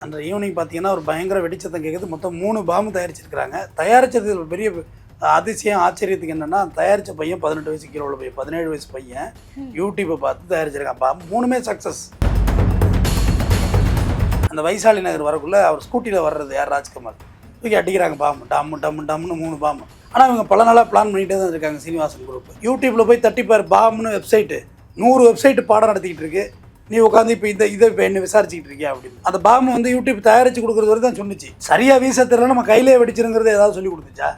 அன்று ஈவினிங் பார்த்தீங்கன்னா ஒரு பயங்கர வெடிச்சத்தம் கேட்குது. மொத்தம் 3 பாம்பு தயாரிச்சிருக்கிறாங்க. தயாரித்தது ஒரு பெரிய அதிசயம் ஆச்சரியத்துக்கு என்னென்னா, தயாரித்த பையன் 18 வயசு கீழே உள்ள பையன், 17 வயசு பையன் யூடியூப்பை பார்த்து தயாரிச்சிருக்கான். பாம்பு 3மே சக்ஸஸ். அந்த வைசாலி நகர் வரக்குள்ளே அவர் ஸ்கூட்டியில் வர்றது யார், ராஜ்கமல் தூக்கி அடிக்கிறாங்க பாம்பு. டம்மு டம்மு டம்முன்னு 3 பாம்பு. ஆனால் இவங்க பல நாளாக பிளான் பண்ணிகிட்டே தான் இருக்காங்க. சீனிவாசன் குரூப் யூடியூப்பில் போய் தட்டிப்பார் பாம்புன்னு வெப்சைட்டு 100 வெப்சைட்டு பாடம் நடத்திக்கிட்டு இருக்கு. நீ உட்காந்து இப்போ இதை இப்போ என்ன விசாரிச்சுக்கிட்டு இருக்கியா அப்படின்னு. அந்த பாம்பு வந்து யூடியூப் தயாரித்து கொடுக்குறது வரை தான் சொன்னிச்சு. சரியாக வீச தெரியல, நம்ம கையிலே வெடிச்சிருங்கிறது ஏதாவது சொல்லி கொடுத்துச்சா?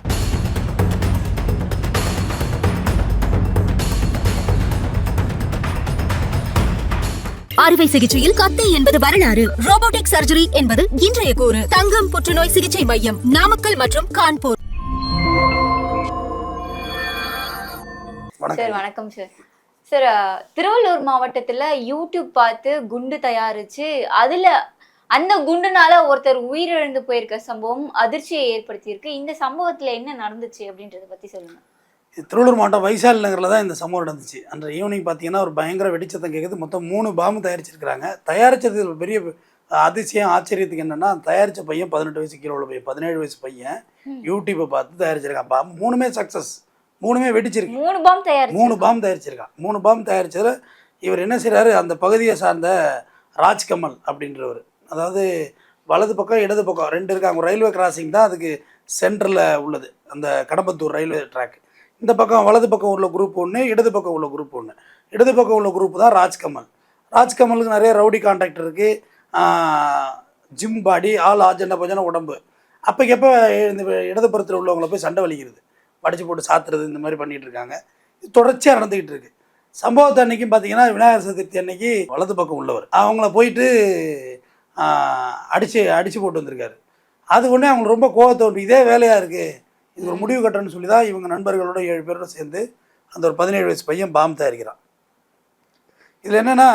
அறுவை சிகிச்சையில் கத்தை என்பது வரலாறு, ரோபோட்டிக் சர்ஜரி என்பது இன்றைய கூறு. தங்கம் புற்றுநோய் சிகிச்சை மையம், நாமக்கல் மற்றும் கான்பூர். சார் வணக்கம் சார். சார், திருவள்ளூர் மாவட்டத்தில் யூடியூப் பார்த்து குண்டு தயாரித்து அதில் அந்த குண்டுனால ஒருத்தர் உயிரிழந்து போயிருக்க சம்பவம் அதிர்ச்சியை ஏற்படுத்தியிருக்கு. இந்த சம்பவத்தில் என்ன நடந்துச்சு அப்படின்றத பற்றி சொல்லுங்கள். திருவள்ளூர் மாவட்டம் வைசாலி நகரில் தான் இந்த சம்பவம் நடந்துச்சு. அன்று ஈவினிங் பார்த்தீங்கன்னா ஒரு பயங்கர வெடிச்சத்தம் கேட்குது. மொத்தம் 3 பாம்பு தயாரிச்சிருக்கிறாங்க. தயாரித்தது ஒரு பெரிய அதிசயம் ஆச்சரியத்துக்கு என்னென்னா, தயாரித்த பையன் 18 வயசு கீழே உள்ள பையன், 17 வயசு பையன் யூடியூப்பை பார்த்து தயாரிச்சிருக்கான். பாம்பு 3மே சக்ஸஸ். 3மே வெடிச்சிருக்கு. 3 பாம்பு தயாரிச்சிருக்கான். 3 பாம்பு தயாரித்ததில் இவர் என்ன செய்கிறாரு, அந்த பகுதியை சார்ந்த ராஜ்கமல் அப்படின்றவர், அதாவது வலது பக்கம் இடது பக்கம் 2 இருக்காங்க. ரயில்வே கிராசிங் தான் அதுக்கு சென்டரில் உள்ளது, அந்த கடம்பத்தூர் ரயில்வே ட்ராக். இந்த பக்கம் வலது பக்கம் உள்ள குரூப் ஒன்று, இடது பக்கம் உள்ள குரூப் ஒன்று. இடது பக்கம் உள்ள குரூப் தான் ராஜ்கமல். ராஜ்கமலுக்கு நிறைய ரவுடி கான்ட்ராக்ட் இருக்குது, ஜிம் பாடி, ஆள் ஆஜன பஜன உடம்பு. அப்போக்கப்போ இந்த இடதுபுறத்தில் உள்ளவங்களை போய் சண்டை வலிக்கிறது, படித்து போட்டு சாத்துறது, இந்த மாதிரி பண்ணிகிட்டு இருக்காங்க. இது தொடர்ச்சியாக நடந்துக்கிட்டு இருக்குது. சம்பவத்தை அன்றைக்கும் பார்த்தீங்கன்னா விநாயகர் சதுர்த்தி அன்னைக்கு வலது பக்கம் உள்ளவர் அவங்கள போயிட்டு அடித்து போட்டு வந்திருக்காரு. அது ஒன்றே அவங்களுக்கு ரொம்ப கோவத்தோடு, இதே வேலையாக இருக்குது, இது ஒரு முடிவு கட்டணும்னு சொல்லி தான் இவங்க நண்பர்களோட 7 பேரோட சேர்ந்து அந்த ஒரு 17 வயசு பையன் பாம்பு தயாரிக்கிறான். இதில் என்னென்னா,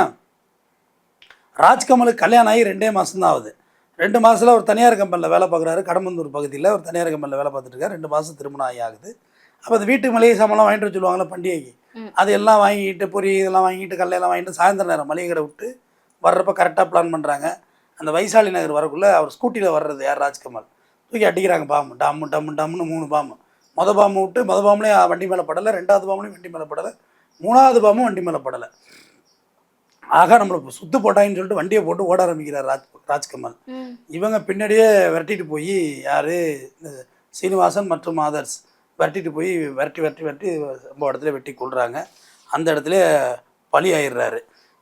ராஜ்கமலுக்கு கல்யாணம் ஆகி 2 மாதம்தான் ஆகுது. 2 மாதத்தில் ஒரு தனியார் கம்பெனியில் வேலை பார்க்குறாரு. கடம்பந்தூர் பகுதியில் ஒரு தனியார் கம்பெனியில் வேலை பார்த்துட்டு இருக்காரு. 2 மாதம் திருமணம் ஆகுது. அப்போ அந்த வீட்டு மளிகை சாமான்லாம் வாங்கிட்டு வர சொல்லுவாங்களே பண்டிகைக்கு, அது எல்லாம் வாங்கிட்டு, பொரி இதெல்லாம் வாங்கிட்டு, கல்லையெல்லாம் வாங்கிட்டு சாயந்தர நேரம் மளிகை கடை விட்டு வர்றப்போ கரெக்டாக பிளான் பண்ணுறாங்க. அந்த வைசாலி நகர் வரக்குள்ளே அவர் ஸ்கூட்டியில் வர்றது யார், ராஜ்கமல் தூக்கி அடிக்கிறாங்க பாம்பு. டம்மு டம்மு டம்முன்னு 3 பாம்பு. பாம்பு விட்டு பாம்புலேயும் வண்டி மேலே படலை, 2வது பாம்புலேயும் வண்டி மேலே படலை, 3வது பாம்பும் வண்டி மேலே படலை. ஆக நம்மளை சுத்து போட்டாங்கன்னு சொல்லிட்டு வண்டியை போட்டு ஓட ஆரம்பிக்கிறார் ராஜ்கமல். இவங்க பின்னாடியே விரட்டிட்டு போய் யார், இந்த சீனிவாசன் மற்றும் ஆதர்ஸ் விரட்டிட்டு போய் விரட்டி ரொம்ப இடத்துல வெட்டி கொள்கிறாங்க. அந்த இடத்துல பலி ஆயிடுறாரு.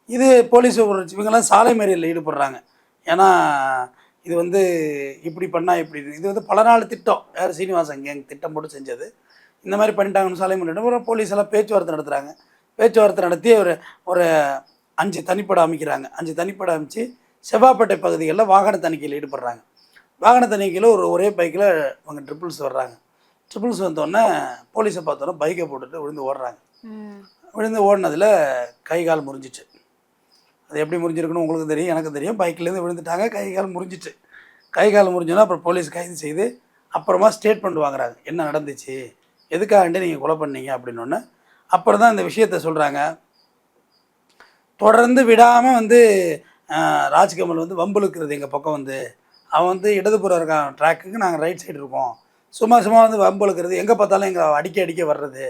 இது போலீஸ் இவங்கெல்லாம் சாலை மறியலில் ஈடுபடுறாங்க. ஏன்னா இது வந்து இப்படி பண்ணால் இப்படி, இது வந்து பல நாள் திட்டம், யார் சீனிவாசன் கேங் திட்டம் போட்டு செஞ்சது. இந்த மாதிரி பண்ணிட்டாங்கன்னு சாலை மறியல் போலீஸ் எல்லாம் பேச்சுவார்த்தை நடத்துகிறாங்க. பேச்சுவார்த்தை நடத்தி ஒரு 5 தனிப்படை அமைக்கிறாங்க. 5 தனிப்படை அமைச்சு செவ்வாப்பேட்டை பகுதிகளில் வாகன தணிக்கையில் ஈடுபடுறாங்க. வாகன தணிக்கையில் ஒரே பைக்கில் அவங்க ட்ரிபிள்ஸ் வர்றாங்க. ட்ரிபிள்ஸ் வந்தோடனே போலீஸை பார்த்தோன்னே பைக்கை போட்டுட்டு விழுந்து ஓடுறாங்க. விழுந்து ஓடினதில் கை கால் முறிஞ்சிச்சு. அது எப்படி முறிஞ்சிருக்குன்னு உங்களுக்கு தெரியும், எனக்கு தெரியும். பைக்லேருந்து விழுந்துட்டாங்க, கை கால் முறிஞ்சிட்டு. கை கால் முறிஞ்சோன்னா அப்புறம் போலீஸ் கைது செய்து அப்புறமா ஸ்டேட்மெண்ட் வாங்குறாங்க, என்ன நடந்துச்சு, எதுக்காகண்டு நீங்கள் கொலை பண்ணீங்க அப்படின்னோடனே. அப்புறம் தான் இந்த விஷயத்த சொல்கிறாங்க. தொடர்ந்து விடாமல் வந்து ராஜ்கமல் வந்து வம்புழுக்கிறது எங்கள் பக்கம் வந்து, அவன் வந்து இடதுபுறம் இருக்கான் ட்ராக்குக்கு, நாங்கள் ரைட் சைடு இருக்கோம், சும்மா வந்து வம்புழுக்கிறது, எங்கே பார்த்தாலும் எங்கள் அடிக்க வர்றது,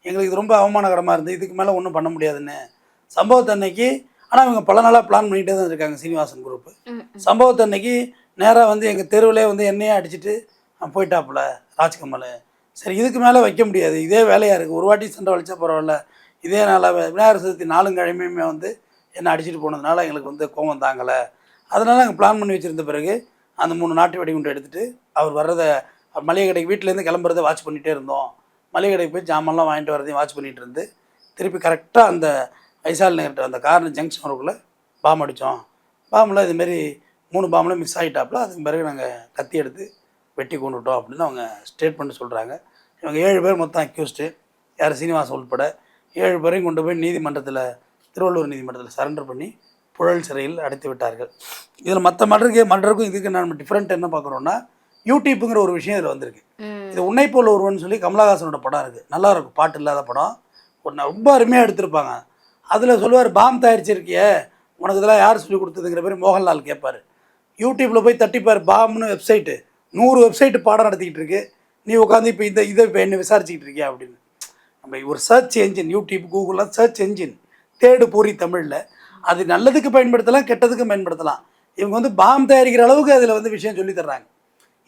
எங்களுக்கு இது ரொம்ப அவமானகரமாக இருந்தது, இதுக்கு மேலே ஒன்றும் பண்ண முடியாதுன்னு. சம்பவத்தை அன்னைக்கு, ஆனால் இவங்க பல நாளாக பிளான் பண்ணிகிட்டே தான் இருக்காங்க சீனிவாசன் குரூப்பு. சம்பவத்தை அன்னைக்கு நேராக வந்து எங்கள் தெருவிலே வந்து என்னையே அடிச்சுட்டு போயிட்டாப்புல ராஜ்கமல். சரி, இதுக்கு மேலே வைக்க முடியாது, இதே வேலையாக இருக்குது, ஒரு வாட்டி சண்டை வலிச்சா பரவாயில்ல, இதே நாளாக விநாயகர் சதுர்த்தி 4 கிழமையுமே வந்து என்னை அடிச்சுட்டு போனதுனால எங்களுக்கு வந்து கோபம் தாங்கலை. அதனால் நாங்கள் பிளான் பண்ணி வச்சுருந்த பிறகு அந்த 3 நாட்டு வெடிகுண்டு எடுத்துகிட்டு அவர் வர்றதை, மளிகை கடைக்கு வீட்டிலேருந்து கிளம்புறதை வாட்ச் பண்ணிகிட்டே இருந்தோம். மளிகை கடைக்கு போய் ஜாமான்லாம் வாங்கிட்டு வரதையும் வாட்ச் பண்ணிகிட்டு இருந்து திருப்பி கரெக்டாக அந்த வைசாலி நகர்கிட்ட அந்த கார்னர் ஜங்ஷன் வரக்குள்ளே பாம்பு அடித்தோம். பாம்பில் இதுமாரி 3 பாம்பில் மிஸ் ஆகிட்டாப்புல. அதுக்கு பிறகு நாங்கள் கத்தி எடுத்து வெட்டி கொண்டுட்டோம் அப்படின்னு அவங்க ஸ்டேட்மெண்ட் சொல்கிறாங்க. இவங்க 7 பேர் மொத்தம் அக்யூஸ்டு, யார் சீனிவாசன் உள்பட 7 பேரையும் கொண்டு போய் நீதிமன்றத்தில், திருவள்ளூர் நீதிமன்றத்தில் சரண்டர் பண்ணி புழல் சிறையில் அடைத்து விட்டார்கள். இதில் மற்ற மற்றருக்கும் இதுக்கு நம்ம டிஃப்ரெண்ட் என்ன பார்க்குறோன்னா, யூடியூப்புங்கிற ஒரு விஷயம் இதில் வந்திருக்கு. இது உன்னை போல் ஒருவன் சொல்லி கமலஹாசனோட படம் இருக்குது, நல்லா இருக்கும், பாட்டு இல்லாத படம், ரொம்ப அருமையாக எடுத்திருப்பாங்க. அதில் சொல்லுவார், பாம்பு தயாரிச்சிருக்கிய, உனக்கு இதெல்லாம் யார் சொல்லி கொடுத்ததுங்கிற பேர் மோகன்லால் கேட்பார். யூடியூப்பில் போய் தட்டிப்பார் பாம்னு வெப்சைட்டு 100 வெப்சைட்டு பாடம் நடத்திக்கிட்டு இருக்கு. நீ உட்காந்து இப்போ இதை இப்போ என்ன விசாரிச்சுக்கிட்டு இருக்கியா அப்படின்னு. நம்ம ஒரு சர்ச் என்ஜின், யூடியூப் கூகுள்லாம் சர்ச் என்ஜின், தேடு பொறி தமிழில். அது நல்லதுக்கு பயன்படுத்தலாம், கெட்டதுக்கும் பயன்படுத்தலாம். இவங்க வந்து பாம் தயாரிக்கிற அளவுக்கு அதில் வந்து விஷயம் சொல்லி தர்றாங்க.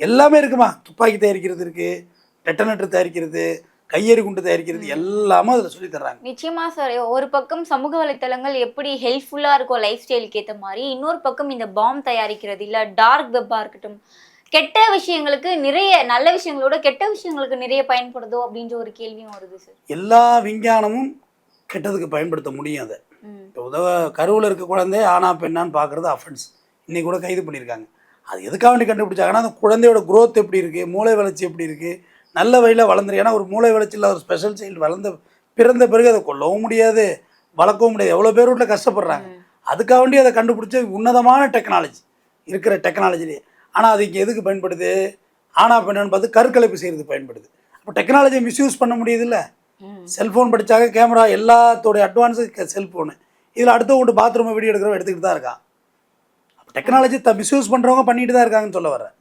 எல்லாமே இருக்குமா, துப்பாக்கி தயாரிக்கிறது இருக்குது, டெட்டனேட்டர் தயாரிக்கிறது, கையெறி குண்டு தயாரிக்கிறது, எல்லாமே அதில் சொல்லி தர்றாங்க. நிச்சயமா சார். ஒரு பக்கம் சமூக வலைத்தளங்கள் எப்படி ஹெல்ப்ஃபுல்லா இருக்கும் லைஃப் ஸ்டைலுக்கு ஏற்ற மாதிரி, இன்னொரு பக்கம் இந்த பாம் தயாரிக்கிறது இல்லை டார்க் வெப்பா இருக்கட்டும், கெட்ட விஷயங்களுக்கு நிறைய, நல்ல விஷயங்களோட கெட்ட விஷயங்களுக்கு நிறைய பயன்படுதோ அப்படின்ற ஒரு கேள்வியும் வருது சார். எல்லா விஞ்ஞானமும் கெட்டதுக்கு பயன்படுத்த முடியும். அதை இப்போ கருவில் இருக்க குழந்தை ஆனா பெண்ணான்னு பார்க்குறது அஃபென்ஸ். இன்னைக்கு கூட கைது பண்ணியிருக்காங்க. அது எதுக்காக வேண்டி கண்டுபிடிச்சாங்கன்னா அந்த குழந்தையோட குரோத் எப்படி இருக்குது, மூளை வளர்ச்சி எப்படி இருக்குது, நல்ல வழியில் வளர்ந்துரு. ஏன்னா ஒரு மூளை வளர்ச்சியில் ஒரு ஸ்பெஷல் சைல்டு பிறந்த பிறகு அதை கொல்லவும் முடியாது, வளர்க்கவும் முடியாது. எவ்வளோ பேர் வீட்டில் கஷ்டப்படுறாங்க. அதுக்காக வேண்டி அதை கண்டுபிடிச்ச உன்னதமான டெக்னாலஜி இருக்கிற டெக்னாலஜிலே. ஆனால் அது இங்கே எதுக்கு பயன்படுது, ஆனா பெண்ணான்னு பார்த்து கருக்கலைப்பு செய்கிறது பயன்படுது. அப்போ டெக்னாலஜியை மிஸ்யூஸ் பண்ண முடியுதுல்ல. செல்ஃபோன் படித்தாங்க, கேமரா எல்லாத்தோடைய அட்வான்ஸு செல்ஃபோனு. இதில் அடுத்தவங்க பாத்ரூமை வீடியோ எடுக்கிறவங்க எடுத்துக்கிட்டு தான் இருக்கான். அப்போ டெக்னாலஜி மிஸ்யூஸ் பண்ணுறவங்க பண்ணிட்டு தான் இருக்காங்கன்னு சொல்ல வரேன்.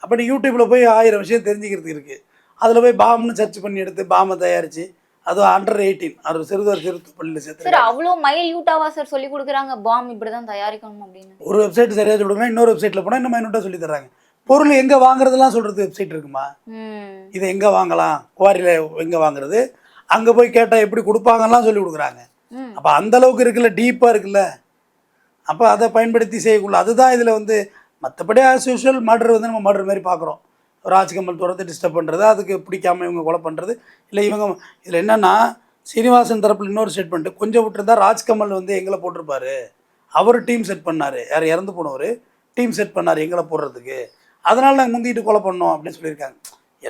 அப்போ நீ யூடியூப்பில் போய் 1000 விஷயம் தெரிஞ்சுக்கிறதுக்கு இருக்குது. அதில் போய் பாம்னு சர்ச் பண்ணி எடுத்து பாமை தயாரித்து, அதுவும் அண்டர் 18 அவர் சிறுவர் பள்ளியில் சேர்த்து சார். அவ்வளோ மைல்யூட்டாவா சார் சொல்லி கொடுக்குறாங்க பாம் இப்படி தான் தயாரிக்கணும் அப்படின்னு? ஒரு வெப்சைட் சரியாக சொல்லுங்கன்னா இன்னொரு வெப்சைட்டில் போனால் இன்னும் மைனூட்டாக சொல்லி தர்றாங்க. பொருள் எங்கே வாங்குறதுலாம் சொல்கிறது வெப்சைட் இருக்குமா, இதை எங்கே வாங்கலாம், குவாரியில் எங்கே வாங்குறது, அங்கே போய் கேட்டால் எப்படி கொடுப்பாங்கலாம் சொல்லி கொடுக்குறாங்க. அப்போ அந்தளவுக்கு இருக்குல்ல, டீப்பாக இருக்குல்ல. அப்போ அதை பயன்படுத்தி செய்யக்குள்ள அதுதான் இதில் வந்து. மற்றபடி ஆஸ் யூஷுவல் மர்டர் வந்து நம்ம மர்டர் மாதிரி பார்க்குறோம். ராஜ்கமல் தூரத்தை டிஸ்டர்ப் பண்ணுறது, அதுக்கு பிடிக்காம இவங்க கொலை பண்ணுறது இல்லை. இவங்க இதில் என்னென்னா சீனிவாசன் தரப்பில் இன்னொரு ஸ்டேட்மெண்ட்டு, கொஞ்சம் விட்டுருந்தா ராஜ்கமல் வந்து எங்களை போட்டிருப்பாரு, அவர் டீம் செட் பண்ணார், யார் இறந்து போனவர் டீம் செட் பண்ணார் எங்களை போடுறதுக்கு, அதனால் நாங்கள் முந்திட்டு கொலை பண்ணோம் அப்படின்னு சொல்லியிருக்காங்க.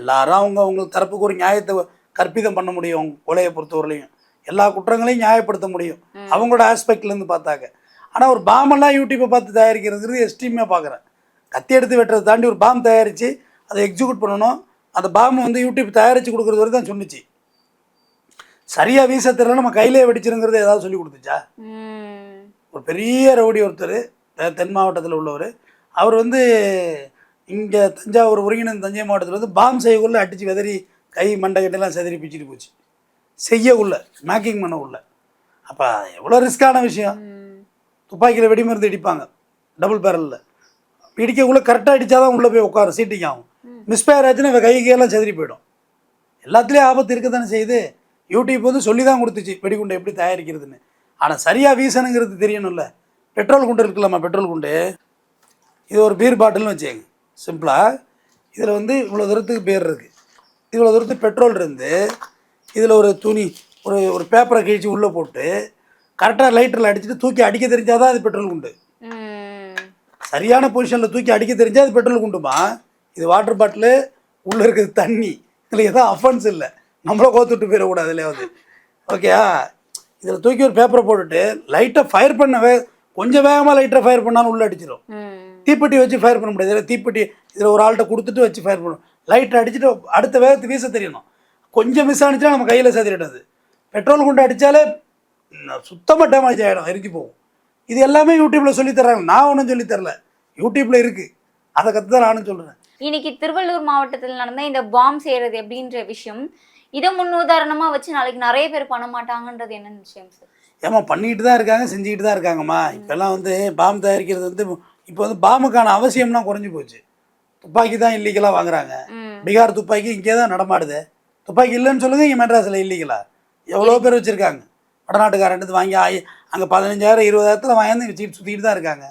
எல்லாரும் அவங்க தரப்புக்கு ஒரு நியாயத்தை கற்பிதம் பண்ண முடியும். கொலையை பொறுத்தவரையிலையும் எல்லா குற்றங்களையும் நியாயப்படுத்த முடியும் அவங்களோட ஆஸ்பெக்ட்லேருந்து பார்த்தாங்க. ஆனால் ஒரு பாமெல்லாம் யூடியூப்பை பார்த்து தயாரிக்கிறது எக்ஸ்ட்ரீமாக பார்க்குறேன். கத்தி எடுத்து வெட்டுறதை தாண்டி ஒரு பாம் தயாரித்து அதை எக்ஸிக்யூட் பண்ணணும். அந்த பாம்பு வந்து யூடியூப் தயாரித்து கொடுக்குறது வரை தான் சொன்னிச்சு. சரியாக வீச தெரியல, நம்ம கையிலே வெடிச்சிருங்கிறது ஏதாவது சொல்லி கொடுத்துச்சா? ஒரு பெரிய ரவுடி ஒருத்தர் தென் மாவட்டத்தில் உள்ளவர், அவர் வந்து இங்கே தஞ்சாவூர் ஒருங்கிணைந்த தஞ்சை மாவட்டத்தில் வந்து பாம் செய்யக்குள்ளே அடித்து வெதறி கை மண்டைக்கட்டெல்லாம் செதறி பிச்சுட்டு போச்சு. செய்யக்குள்ள மேக்கிங் பண்ணக்குள்ள. அப்போ எவ்வளோ ரிஸ்க்கான விஷயம். துப்பாக்கியில் வெடிமருந்து இடிப்பாங்க டபுள் பேரலில், இடிக்கக்குள்ளே கரெக்டாக அடித்தா தான் உள்ளே போய் உட்காரும், சீட்டிங் ஆகும். மிஸ்பயர் ஆச்சுன்னா கை கையெல்லாம் செதறி போயிடும். எல்லாத்துலேயும் ஆபத்து இருக்க தானே செய்யுது. யூடியூப் வந்து சொல்லி தான் கொடுத்துச்சு வெடிகுண்டை எப்படி தயாரிக்கிறதுன்னு. ஆனால் சரியாக வீசணுங்கிறது தெரியணும்ல. பெட்ரோல் குண்டு இருக்குல்லம்மா, பெட்ரோல் குண்டு, இது ஒரு பீர் பாட்டில்னு வச்சுங்க சிம்பிளாக. இதில் வந்து இவ்வளோ தூரத்துக்கு பேர் இருக்குது, இவ்வளோ தூரத்துக்கு பெட்ரோல் இருந்து, இதில் ஒரு துணி ஒரு பேப்பரை கிழிச்சு உள்ளே போட்டு கரெக்டாக லைட்டரில் அடிச்சுட்டு தூக்கி அடிக்க தெரிஞ்சால் தான் அது பெட்ரோல் குண்டு. சரியான பொசிஷனில் தூக்கி அடிக்க தெரிஞ்சால் அது பெட்ரோல் குண்டுமா. இது வாட்டர் பாட்டிலு, உள்ளே இருக்கிறது தண்ணி, இதில் எதுவும் அஃபென்ஸ் இல்லை, நம்மளை கோத்துட்டு போயிடக்கூடாது இல்லையாவது. ஓகேயா. இதில் தூக்கி ஒரு பேப்பரை போட்டுட்டு லைட்டாக ஃபயர் பண்ண கொஞ்சம் வேகமாக லைட்டாக ஃபயர் பண்ணாலும் உள்ளே அடிச்சிடும். தீப்பெட்டி வச்சு ஃபயர் பண்ண முடியாது. இதில் தீப்பெட்டி இதில் ஒரு ஆள்கிட்ட கொடுத்துட்டு வச்சு ஃபயர் பண்ணணும். லைட்டை அடிச்சுட்டு அடுத்த வேகத்துக்கு வீச தெரியணும். கொஞ்சம் மிஸ் ஆனிச்சுன்னா நம்ம கையில் செதறிடாது. பெட்ரோல் குண்டு அடித்தாலே சுத்தமாக டேமேஜ் ஆகிடும், எரிஞ்சு போகும். இது எல்லாமே யூடியூப்பில் சொல்லித்தராங்க. நான் ஒன்றும் சொல்லித்தரல, யூடியூப்பில் இருக்குது. அதை கற்று தான் நானும் சொல்கிறேன். இன்னைக்கு திருவள்ளூர் மாவட்டத்தில் நடந்த இந்த பாம் செய்கிறது எப்படின்ற விஷயம், இதை முன்னுதாரணமாக வச்சு நாளைக்கு நிறைய பேர் பண்ண மாட்டாங்கன்றது என்ன விஷயம் சார்? ஏமா பண்ணிக்கிட்டு தான் இருக்காங்க, செஞ்சுக்கிட்டு தான் இருக்காங்கம்மா. இப்போல்லாம் வந்து பாம் தயாரிக்கிறது வந்து இப்போ வந்து பாமுக்கான அவசியம்லாம் குறைஞ்சி போச்சு. துப்பாக்கி தான் இல்லீகலாக வாங்குறாங்க. பீகார் துப்பாக்கி இங்கே தான் நடமாடுது. துப்பாக்கி இல்லைன்னு சொல்லுங்கள், இங்கே மெட்ராஸில் இல்லீகலா எவ்வளோ பேர் வச்சுருக்காங்க. வடநாட்டுக்காரன்ட்டு வாங்கி அங்கே 15,000 20,000 வாங்கி வச்சுக்கிட்டு சுற்றிக்கிட்டு தான் இருக்காங்க.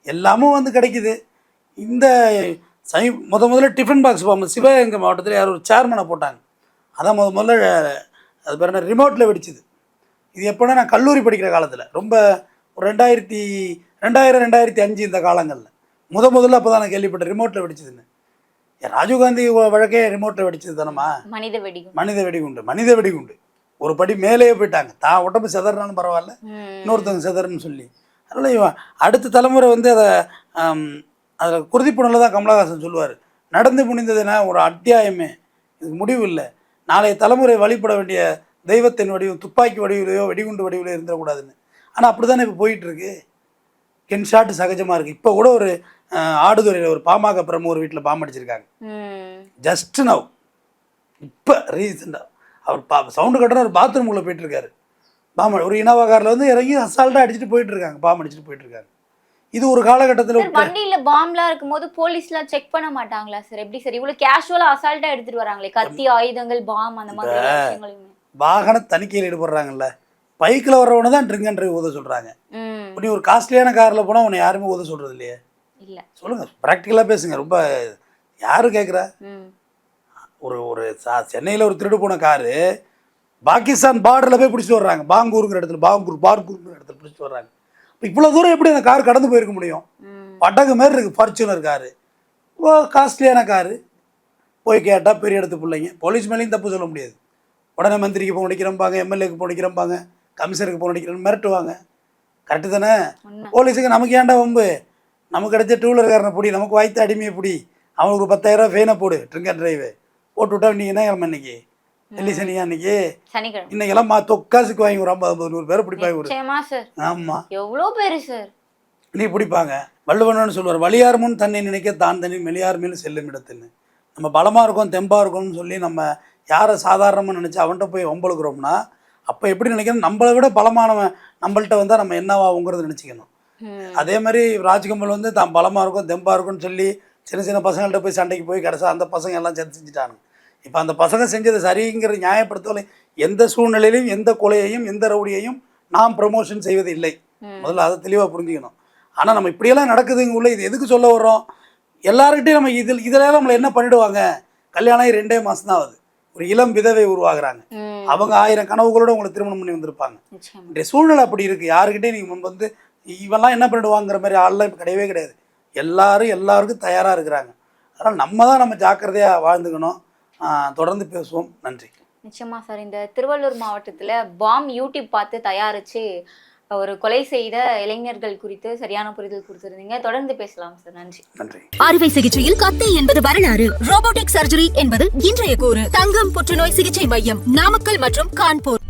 எல்லாமும் வந்து கிடைக்குது. இந்த முதல்ல டிஃபன் பாக்ஸ் பாம்பு சிவகங்கை மாவட்டத்தில் யார் ஒரு சேர்மனை போட்டாங்க. அதான் முதல்ல அது பேர் என்ன, ரிமோட்டில் வெடிச்சுது. இது எப்போனா நான் கல்லூரி படிக்கிற காலத்தில், ரொம்ப ஒரு 2000-2005 இந்த காலங்களில் முதல்ல அப்போ தான் நான் கேள்விப்பட்டேன் ரிமோட்டில் வெடிச்சதுன்னு. ராஜீவ்காந்தி வழக்கே ரிமோட்டில் வெடிச்சது தானம்மா. மனித வெடிகுண்டு ஒரு படி மேலேயே போயிட்டாங்க. தான் உடம்பு செதறாலும் பரவாயில்ல, இன்னொருத்தவங்க செதறன்னு சொல்லி. அதனால் அடுத்த தலைமுறை வந்து அதில் குருதிப்புணரில் தான் கமலஹாசன் சொல்லுவார், நடந்து முடிந்ததுன்னா ஒரு அத்தியாயமே, இதுக்கு முடிவு இல்லை. நாளைய தலைமுறை வழிபட வேண்டிய தெய்வத்தின் வடிவம் துப்பாக்கி வடிவிலையோ வெடிகுண்டு வடிவிலையோ இருந்துடக்கூடாதுன்னு. ஆனால் அப்படி தானே இப்போ போயிட்டுருக்கு. கென் ஷாட்டு சகஜமாக இருக்குது. இப்போ கூட ஒரு ஆடுதுறையில் ஒரு பாமக பிரமுகர் வீட்டில் பாம்பு அடிச்சிருக்காங்க. ஜஸ்ட் நவ் இப்போ ரீசெண்டாக அவர் சவுண்டு கட்டுற ஒரு பாத்ரூம்குள்ளே போயிட்டுருக்காரு. பாம்பு ஒரு இனோவா காரில் வந்து இறங்கி அசால்ட்டாக அடிச்சுட்டு போயிட்டுருக்காங்க, பாம்பு அடிச்சுட்டு போயிட்டுருக்காங்க. இது ஒரு காலகட்டத்தில் வண்டியில பாம்லாம் இருக்கும்போது போலீஸ்லாம் செக் பண்ண மாட்டாங்களா சார்? எப்படி சார் இவ்வளவு கேஷுவலா அசால்ட்டா எடுத்துட்டு வராங்களே, கத்தி, ஆயுதங்கள், பாம் அந்த மாதிரி விஷயங்களையும். வாகன தணிக்கையில் ஈடுபடுறாங்கல்ல, பைக்கில் வர்றவனை தான் ட்ரிங்க் அண்ட் ட்ரைவ் ஊத சொல்கிறாங்க. நீ ஒரு காஸ்ட்லியான காரில் போனால் உன்னை யாருமே ஊத சொல்கிறது இல்லையே. இல்லை சொல்லுங்கள், ப்ராக்டிக்கலாக பேசுங்க. ரொம்ப யாரு கேட்குறா? ஒரு சென்னையில் ஒரு திருடு போன காரு பாகிஸ்தான் பார்டரில் போய் பிடிச்சிட்டு வர்றாங்க. பார்கூருங்கிற இடத்துல இடத்துல பிடிச்சிட்டு வர்றாங்க. இப்போ இவ்வளோ தூரம் எப்படி அந்த கார் கடந்து போயிருக்க முடியும்? படகு மாதிரி இருக்குது ஃபார்ச்சுனர் காரு, காஸ்ட்லியான காரு. போய் கேட்டால் பெரிய இடத்து பிள்ளைங்க, போலீஸ் மேலேயும் தப்பு சொல்ல முடியாது. உடனே மந்திரிக்கு போக நிற்கிறம்பாங்க, எம்எல்ஏக்கு போக நிற்கிறம்பாங்க, கமிஷனருக்கு போக நிற்கிறேன்னு மிரட்டுவாங்க. கரெக்டு தானே? போலீஸுக்கு நமக்கு ஏன்டா வம்பு? நமக்கு கிடைச்ச டூ வீலர்காரனை பிடி, நமக்கு வாய்த்த அடிமையை பிடி, அவனுக்கு ஒரு 10,000 ஃபைனை போடு, ட்ரிங்க் அண்ட் ட்ரைவு போட்டு விட்டா. இன்றைக்கி என்ன கிழமை? இன்னைக்கு வெள்ளி சனியா? இன்னைக்கு இன்னைக்கெல்லாம் தொக்காசுக்கு வாங்கி ஒரு 50-100 பேரை பிடிப்பாங்க. ஆமா, எவ்வளோ பேர் சார் நீ பிடிப்பாங்க. வள்ளுவன்னு சொல்லுவார், வலியார் முன் தன்னை நினைக்க தான் தண்ணி மெலியார் மேலும் செல்லும் இடத்துன்னு. நம்ம பலமாக இருக்கோம், தெம்பாக இருக்கோம்னு சொல்லி நம்ம யாரை சாதாரணமாக நினச்சி அவன்கிட்ட போய் வம்பளுக்குறோம்னா, அப்போ எப்படி நினைக்கணும்? நம்மளை விட பலமானவன் நம்மள்கிட்ட வந்தால் நம்ம என்னவாகுங்கிறத நினச்சிக்கணும். அதே மாதிரி ராஜ்கமல் வந்து தான் பலமாக இருக்கும், தெம்பாக இருக்கும்னு சொல்லி சின்ன சின்ன பசங்கள்கிட்ட போய் சண்டைக்கு போய் கடைசா அந்த பசங்க எல்லாம் செஞ்சுட்டாங்க. இப்போ அந்த பசங்க செஞ்சது சரிங்கிற நியாயப்படுத்தவரை எந்த சூழ்நிலையிலையும் எந்த கொலையையும் எந்த ரவுடியையும் நாம் ப்ரமோஷன் செய்வது இல்லை. முதல்ல அதை தெளிவாக புரிஞ்சுக்கணும். ஆனால் நம்ம இப்படியெல்லாம் நடக்குதுங்க உள்ள, இது எதுக்கு சொல்ல வர்றோம்? எல்லார்கிட்டையும் நம்ம இதெல்லாம் நம்மளை என்ன பண்ணிடுவாங்க? கல்யாணம் 2 மாதம் தான் ஆகுது, ஒரு இளம் விதவை உருவாகுறாங்க. அவங்க 1000 கனவுகளோட உங்களை திருமணம் பண்ணி வந்திருப்பாங்க. இன்றைய சூழ்நிலை அப்படி இருக்குது. யாருக்கிட்டையும் நீங்கள் வந்து இவெல்லாம் என்ன பண்ணிடுவாங்கிற மாதிரி ஆள்லாம் இப்போ கிடையவே கிடையாது. எல்லாருக்கும் தயாராக இருக்கிறாங்க. அதனால் நம்ம தான் நம்ம ஜாக்கிரதையாக வாழ்ந்துக்கணும். தொடர்ந்து பேசுவோம். நன்றி. நிச்சயமா சார். இந்த திருவள்ளூர் மாவட்டத்தில் பாம் யூடியூப் பார்த்து தயாரித்து ஒரு கொலை செய்த இளைஞர்கள் குறித்து சரியான புரிதல் கொடுத்துருந்தீங்க. தொடர்ந்து பேசலாம் சார். நன்றி. நன்றி. அறுவை சிகிச்சையில் கத்தை என்பது வரலாறு, ரோபோட்டிக் சர்ஜரி என்பது இன்றைய கூறு. தங்கம் புற்றுநோய் சிகிச்சை மையம், நாமக்கல் மற்றும் கான்பூர்.